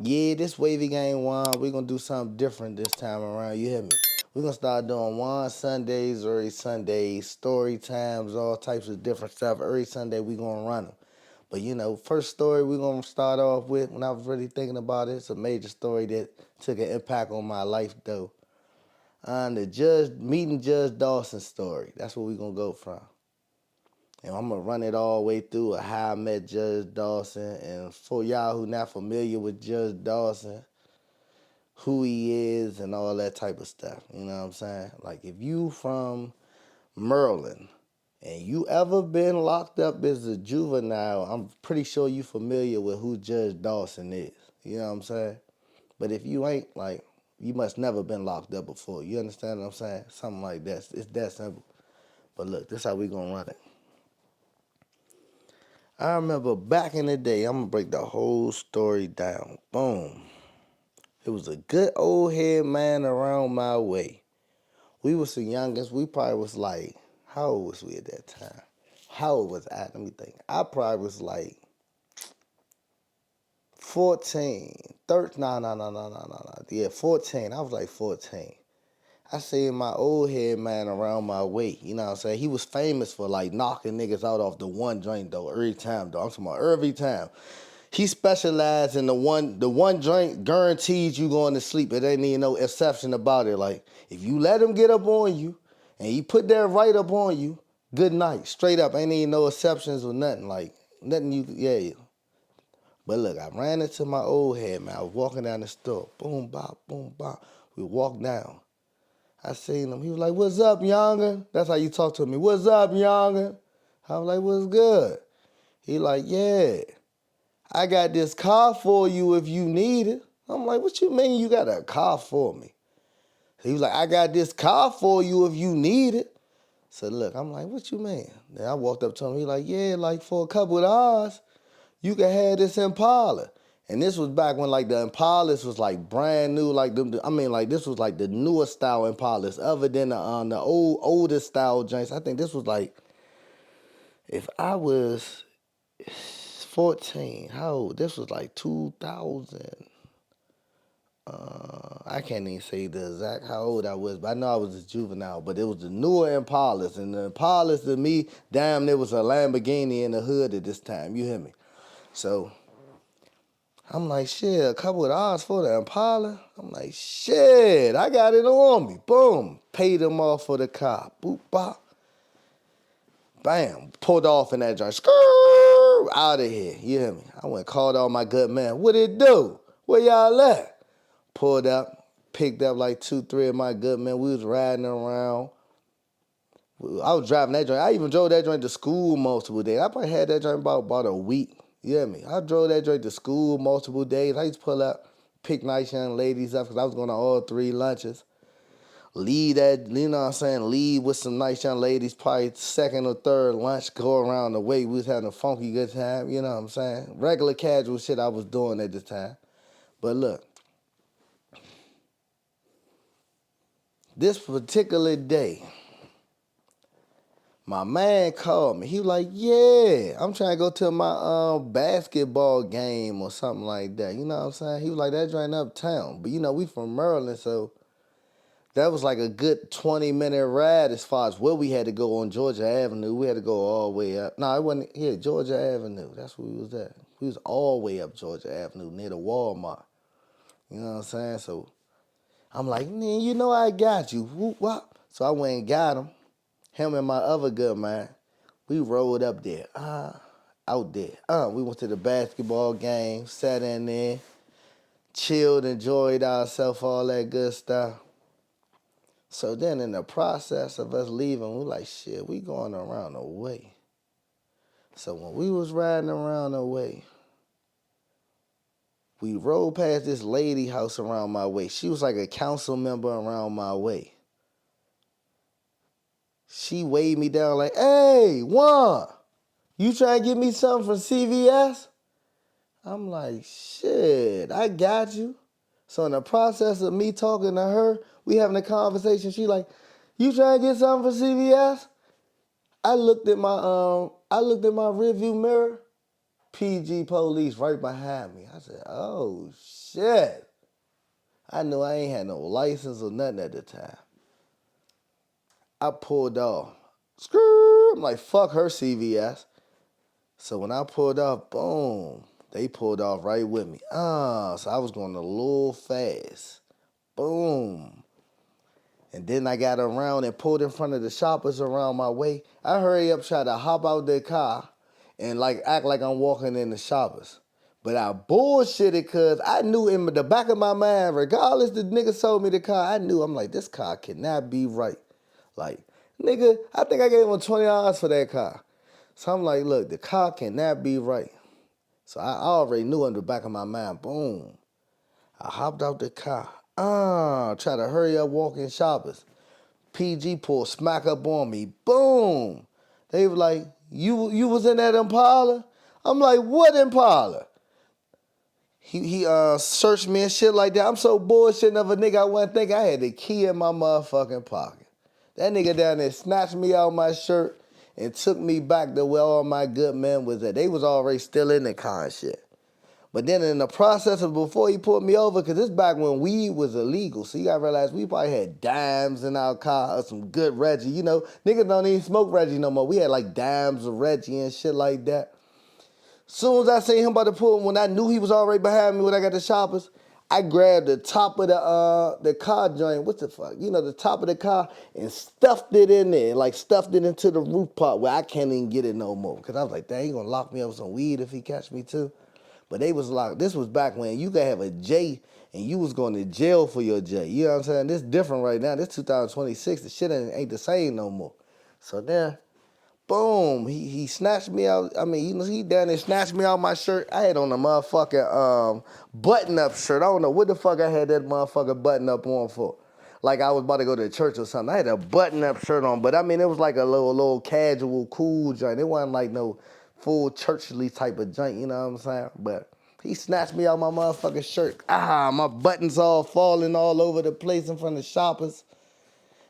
Yeah, this wavy game Juan, we're gonna do something different this time around. You hear me? We're gonna start doing Juan Sundays, every Sunday, story times, all types of different stuff. Every Sunday we gonna run them. But first story we're gonna start off with, when I was really thinking about it, it's a major story that took an impact on my life though. The meeting Judge Dawson story. That's where we're gonna go from. And I'm gonna run it all the way through how I met Judge Dawson. And for y'all who not familiar with Judge Dawson, who he is and all that type of stuff. You know what I'm saying? Like if you from Maryland and you ever been locked up as a juvenile, I'm pretty sure you familiar with who Judge Dawson is. You know what I'm saying? But if you ain't, like, you must never been locked up before. You understand what I'm saying? Something like that. It's that simple. But look, this how we gonna run it. I remember back in the day, I'm gonna break the whole story down. Boom. It was a good old head man around my way. We was the youngest. We probably was like, how old was we at that time? How old was I? Let me think. I probably was like 14. 13, no. Yeah, 14. I was like 14. I seen my old head man around my way. You know what I'm saying? He was famous for like knocking niggas out off the one joint though, every time though. I'm talking about every time. He specialized in the one joint guarantees you going to sleep. It ain't even no exception about it. Like, if you let him get up on you and he put that right up on you, good night. Straight up. Ain't even no exceptions or nothing. Like, nothing yeah. But look, I ran into my old head, man. I was walking down the store. Boom, bop, boom, bop. We walked down. I seen him. He was like, what's up, younger? That's how you talk to me. What's up, younger? I was like, what's good? He like, yeah. I got this car for you if you need it. I'm like, what you mean you got a car for me? He was like, I got this car for you if you need it. So look, I'm like, what you mean? Then I walked up to him. He like, yeah, like for a couple of hours, you can have this Impala. And this was back when like the Impalas was like brand new, like them. I mean, like this was like the newer style Impalas, other than the older style joints. I think this was like, if I was 14, how old? This was like 2000. I can't even say the exact how old I was, but I know I was a juvenile. But it was the newer Impalas, and the Impalas to me, damn, there was a Lamborghini in the hood at this time. You hear me? So I'm like, shit, a couple of hours for the Impala. I'm like, shit, I got it on me. Boom, paid him off for the car. Boop, bop, bam, pulled off in that joint. Skrrr, out of here. You hear me? I went and called all my good men. What it do? Where y'all at? Pulled up, picked up like 2, 3 of my good men. We was riding around. I was driving that joint. I even drove that joint to school multiple days. I probably had that joint about a week. You hear me? I drove that joint to school multiple days. I used to pull up, pick nice young ladies up because I was going to all 3 lunches. Leave that, you know what I'm saying? Leave with some nice young ladies, probably second or third lunch, go around the way. We was having a funky good time, you know what I'm saying? Regular casual shit I was doing at the time. But look, this particular day, my man called me. He was like, yeah, I'm trying to go to my basketball game or something like that. You know what I'm saying? He was like, that joint uptown. But we from Maryland, so that was like a good 20-minute ride as far as where we had to go on Georgia Avenue. We had to go all the way up. No, it wasn't. Yeah, Georgia Avenue. That's where we was at. We was all the way up Georgia Avenue near the Walmart. You know what I'm saying? So I'm like, I got you. Whoop, whop. So I went and got him. Him and my other good man. We rode up there. Out there. We went to the basketball game, sat in there, chilled, enjoyed ourselves, all that good stuff. So then in the process of us leaving, we like, shit, we going around the way. So when we was riding around the way, we rode past this lady house around my way. She was like a council member around my way. She waved me down like, hey, Juan, you trying to get me something from CVS? I'm like, shit, I got you. So in the process of me talking to her, we having a conversation, she like, you trying to get something from CVS? I looked at my rearview mirror. PG police right behind me. I said, oh, shit. I knew I ain't had no license or nothing at the time. I pulled off. Screw! I'm like, fuck her CVS. So when I pulled off, boom, they pulled off right with me. So I was going a little fast. Boom. And then I got around and pulled in front of the shoppers around my way. I hurry up, try to hop out the car and like act like I'm walking in the shoppers. But I bullshitted because I knew in the back of my mind, regardless the nigga sold me the car, I knew, I'm like, this car cannot be right. Like, nigga, I think I gave him $20 for that car. So I'm like, look, the car cannot be right. So I already knew in the back of my mind, boom. I hopped out the car. Try to hurry up walking shoppers. PG pulled smack up on me. Boom. They were like, you was in that Impala? I'm like, what Impala? He searched me and shit like that. I'm so bullshitting of a nigga I wasn't thinking I had the key in my motherfucking pocket. That nigga down there snatched me out my shirt and took me back to where all my good men was at. They was already still in the car and shit. But then in the process of before he pulled me over, because this back when weed was illegal, so you gotta realize we probably had dimes in our car or some good Reggie. You know, niggas don't even smoke Reggie no more. We had like dimes of Reggie and shit like that. Soon as I seen him about to pull, when I knew he was already behind me when I got the shoppers, I grabbed the top of the car joint, what the fuck? You know, the top of the car and stuffed it in there, like stuffed it into the roof part where I can't even get it no more. Because I was like, dang, he gonna lock me up with some weed if he catch me too. But they was like, this was back when you could have a J and you was going to jail for your J. You know what I'm saying? This different right now. This 2026. The shit ain't the same no more. So then, boom, he snatched me out. I mean, you know, he down there snatched me out my shirt. I had on a motherfucking button-up shirt. I don't know what the fuck I had that motherfucker button-up on for. Like I was about to go to church or something. I had a button-up shirt on, but I mean, it was like a little casual, cool joint. It wasn't like no full churchly type of joint, you know what I'm saying? But he snatched me out my motherfucking shirt. My buttons all falling all over the place in front of shoppers.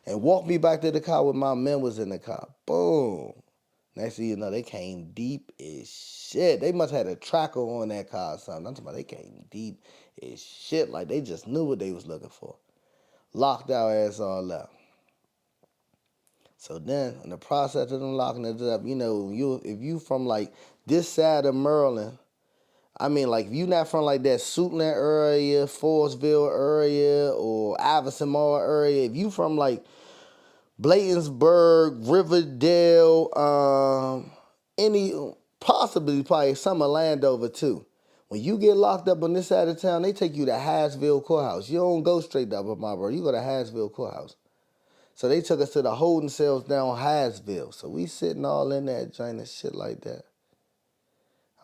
And walked me back to the car with my men was in the car. Boom. Next thing you know, they came deep as shit. They must have had a tracker on that car or something. I'm talking about they came deep as shit. Like they just knew what they was looking for. Locked our ass all up. So then, in the process of them locking us up, you know, if you from like this side of Maryland, I mean, like if you not from like that Suitland area, Forestville area, or Iverson Mall area, if you from like Bladensburg, Riverdale, possibly probably some of Landover too. When you get locked up on this side of town, they take you to Hassville Courthouse. You don't go straight up at my bro. You go to Hassville Courthouse. So they took us to the holding cells down Hassville. So we sitting all in that joint and shit like that.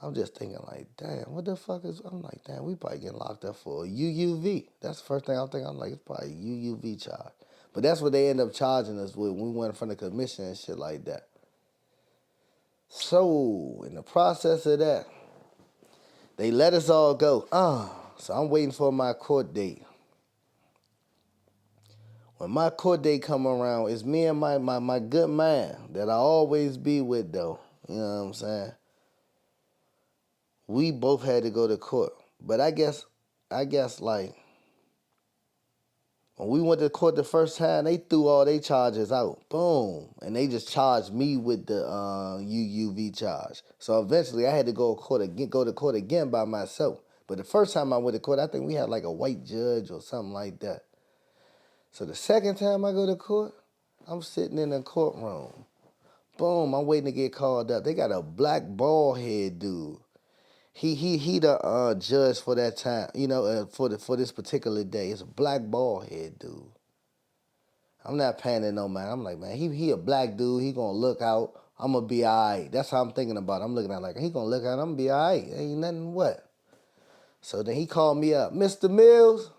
I'm just thinking like, damn, what the fuck is, I'm like, damn, we probably getting locked up for a UUV. That's the first thing I'm thinking. I'm like, it's probably a UUV charge. But that's what they end up charging us with when we went in front of the commission and shit like that. So, in the process of that, they let us all go. So I'm waiting for my court date. When my court date come around, it's me and my good man that I always be with though. You know what I'm saying? We both had to go to court. But I guess like when we went to court the first time, they threw all their charges out. Boom. And they just charged me with the UUV charge. So eventually I had to go to court again by myself. But the first time I went to court, I think we had like a white judge or something like that. So the second time I go to court, I'm sitting in the courtroom. Boom, I'm waiting to get called up. They got a black bald head dude. He the judge for that time, you know, for this particular day. It's a black bald head dude. I'm not paying it no man. I'm like, man, he a black dude. He gonna look out. I'm gonna be all right. That's how I'm thinking about it. I'm looking at it like, he gonna look out. I'm gonna be all right. Ain't nothing what. So then he called me up. Mr. Mills?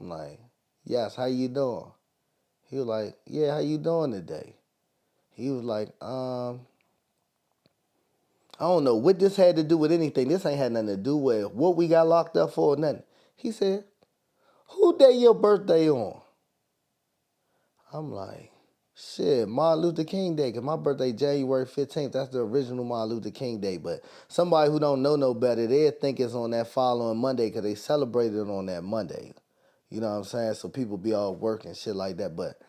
I'm like, yes, how you doing? He was like, yeah, how you doing today? He was like, I don't know what this had to do with anything. This ain't had nothing to do with what we got locked up for or nothing. He said, who day your birthday on? I'm like, Shit, Martin Luther King Day, because my birthday January 15th. That's the original Martin Luther King Day. But somebody who don't know no better, they think it's on that following Monday because they celebrated it on that Monday. You know what I'm saying? So people be all working shit like that. But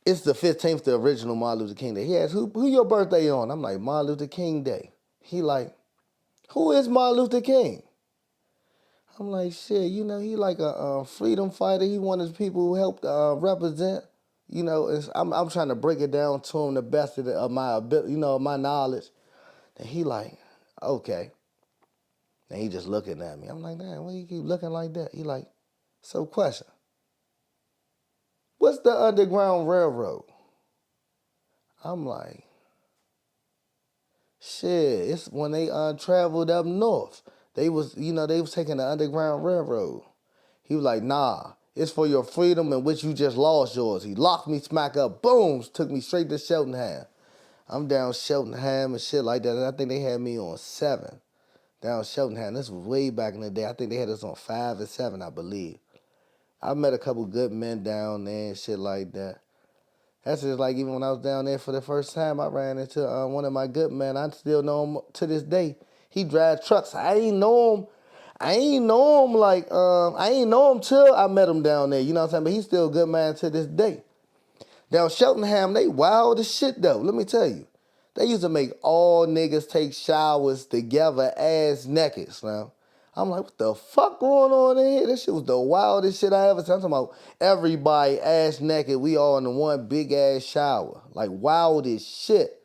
it's the 15th, the original Martin Luther King Day. He asked, who your birthday on? I'm like, Martin Luther King Day. He like, who is Martin Luther King? I'm like, shit, you know, he like a freedom fighter. He one of the people who helped represent. You know, I'm trying to break it down to him the best of my ability, you know, my knowledge. And he like, okay. And he just looking at me. I'm like, damn, why you keep looking like that? He like, so question, what's the Underground Railroad? I'm like, shit, it's when they traveled up north. They was taking the Underground Railroad. He was like, nah, it's for your freedom in which you just lost yours. He locked me smack up, boom, took me straight to Cheltenham. I'm down Cheltenham and shit like that. And I think they had me on 7 down Cheltenham. This was way back in the day. I think they had us on 5 and 7, I believe. I met a couple good men down there and shit like that. That's just like even when I was down there for the first time, I ran into one of my good men. I still know him to this day. He drives trucks. I ain't know him till I met him down there. You know what I'm saying? But he's still a good man to this day. Down Cheltenham, they wild as shit though. Let me tell you. They used to make all niggas take showers together ass naked, man. I'm like, what the fuck going on in here? This shit was the wildest shit I ever seen. I'm talking about everybody ass naked. We all in the one big ass shower. Like wild as shit.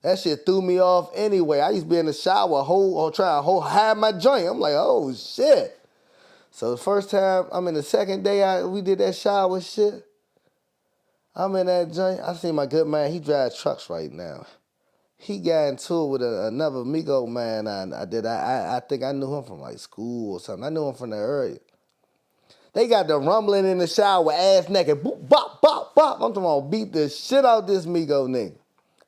That shit threw me off anyway. I used to be in the shower, trying to hide my joint. I'm like, oh shit. So the first time, the second day we did that shower shit. I'm in that joint. I see my good man. He drives trucks right now. He got into it with another Migo man. I think I knew him from like school or something. I knew him from the area. They got the rumbling in the shower, ass naked, boop, bop, bop, bop. I'm talking about beat the shit out this Migo nigga.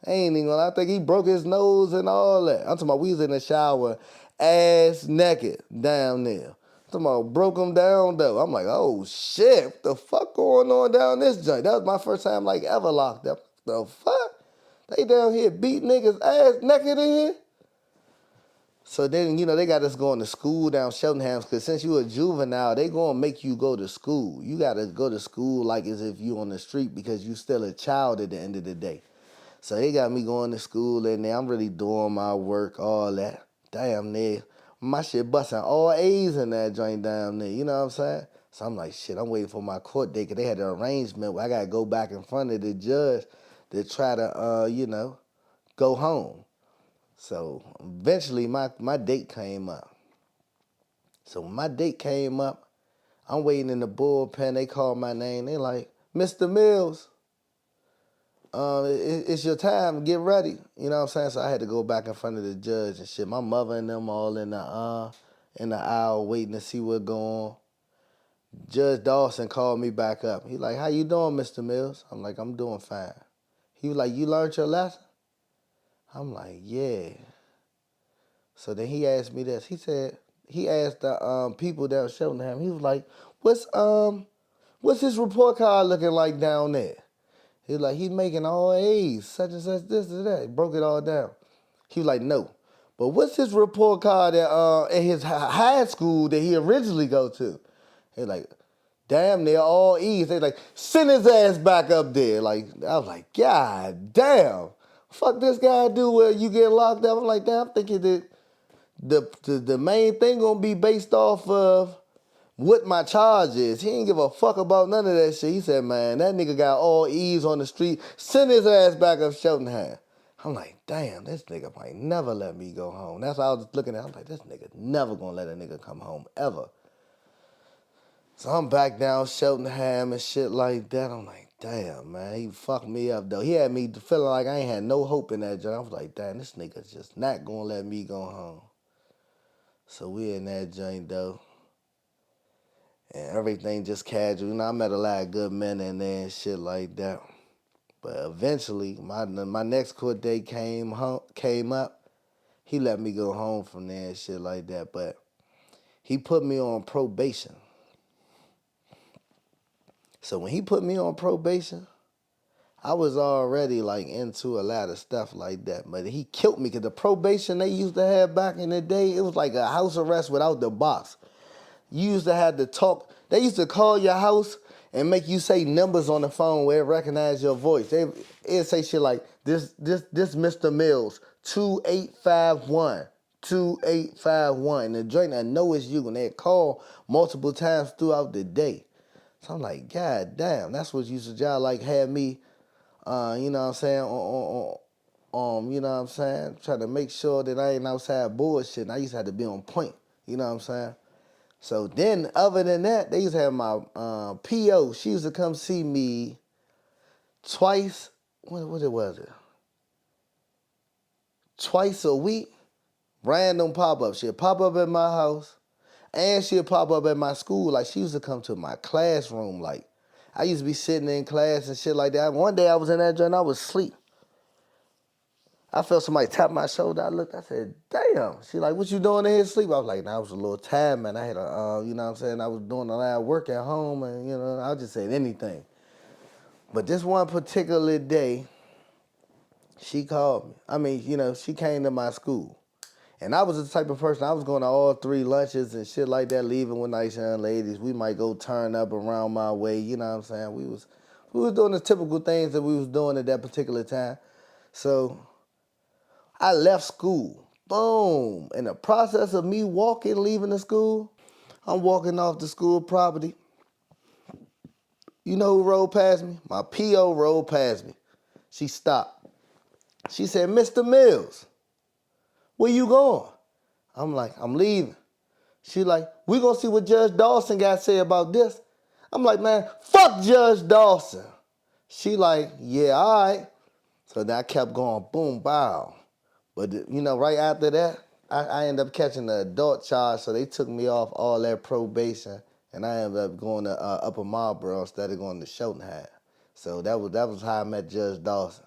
I think he broke his nose and all that. I'm talking about we was in the shower, ass naked down there. I'm talking about broke him down though. I'm like, oh shit, what the fuck going on down this joint? That was my first time like ever locked up. What the fuck? They down here beat niggas ass naked in here? So then, they got us going to school down Cheltenham because since you a juvenile, they going to make you go to school. You got to go to school like as if you on the street because you still a child at the end of the day. So they got me going to school in there. I'm really doing my work, all that. Damn near. My shit busting all A's in that joint down there. You know what I'm saying? So I'm like, shit, I'm waiting for my court date because they had an arrangement where I got to go back in front of the judge to try to, go home. So eventually my date came up. So when my date came up, I'm waiting in the bullpen. They called my name. They like, Mr. Mills, it's your time. Get ready. You know what I'm saying? So I had to go back in front of the judge and shit. My mother and them all in the aisle waiting to see what go on. Judge Dawson called me back up. He like, how you doing, Mr. Mills? I'm like, I'm doing fine. He was like, you learned your lesson? I'm like, yeah. So then he asked me this. He asked the people down Cheltenham. He was like, what's his report card looking like down there? He was like, he's making all A's, such and such, this and that. He broke it all down. He was like, no. But what's his report card at his high school that he originally go to? He was like, damn, they're all E's. They like, send his ass back up there. Like, I was like, God damn. Fuck this guy do where you get locked up. I'm like, damn, I'm thinking that the main thing gonna be based off of what my charge is. He ain't give a fuck about none of that shit. He said, man, that nigga got all E's on the street. Send his ass back up Cheltenham. I'm like, damn, this nigga might never let me go home. That's what I was looking at. I'm like, this nigga never gonna let a nigga come home, ever. So I'm back down Cheltenham and shit like that. I'm like, damn, man, he fucked me up, though. He had me feeling like I ain't had no hope in that joint. I was like, damn, this nigga's just not gonna let me go home. So we in that joint, though. And everything just casual. I met a lot of good men in there and shit like that. But eventually, my next court date came up. He let me go home from there and shit like that. But he put me on probation. So when he put me on probation, I was already like into a lot of stuff like that, but he killed me because the probation they used to have back in the day, it was like a house arrest without the box. You used to have to talk. They used to call your house and make you say numbers on the phone where it recognized your voice. It'd say shit like this Mr. Mills 2851 2851. The joint I know it's you, and they'd call multiple times throughout the day. So I'm like, God damn, that's what used to job like had me. You know what I'm saying, you know what I'm saying, trying to make sure that I ain't outside bullshit. And I used to have to be on point, you know what I'm saying? So then, other than that, they used to have my PO. She used to come see me twice, what was it? Twice a week, random pop-up. She'd pop up at my house, and she'd pop up at my school. Like, she used to come to my classroom, like, I used to be sitting in class and shit like that. One day I was in that joint, I was asleep. I felt somebody tap my shoulder. I looked, I said, damn. She like, what you doing in here sleep? I was like, nah, I was a little tired, man. I had a, you know what I'm saying? I was doing a lot of work at home and, you know, I just said anything. But this one particular day, she called me. I mean, you know, she came to my school. And I was the type of person, I was going to all 3 lunches and shit like that, leaving with nice young ladies. We might go turn up around my way, you know what I'm saying? We was doing the typical things that we was doing at that particular time. So I left school. Boom. In the process of me leaving the school, I'm walking off the school property. You know who rode past me? My PO rode past me. She stopped. She said, Mr. Mills, where you going? I'm like, I'm leaving. She like, we gonna see what Judge Dawson got to say about this. I'm like, man, fuck Judge Dawson. She like, yeah, all right. So then I kept going, boom, bow. But, you know, right after that, I ended up catching the adult charge, so they took me off all that probation, and I ended up going to Upper Marlboro instead of going to Cheltenham. So that was how I met Judge Dawson.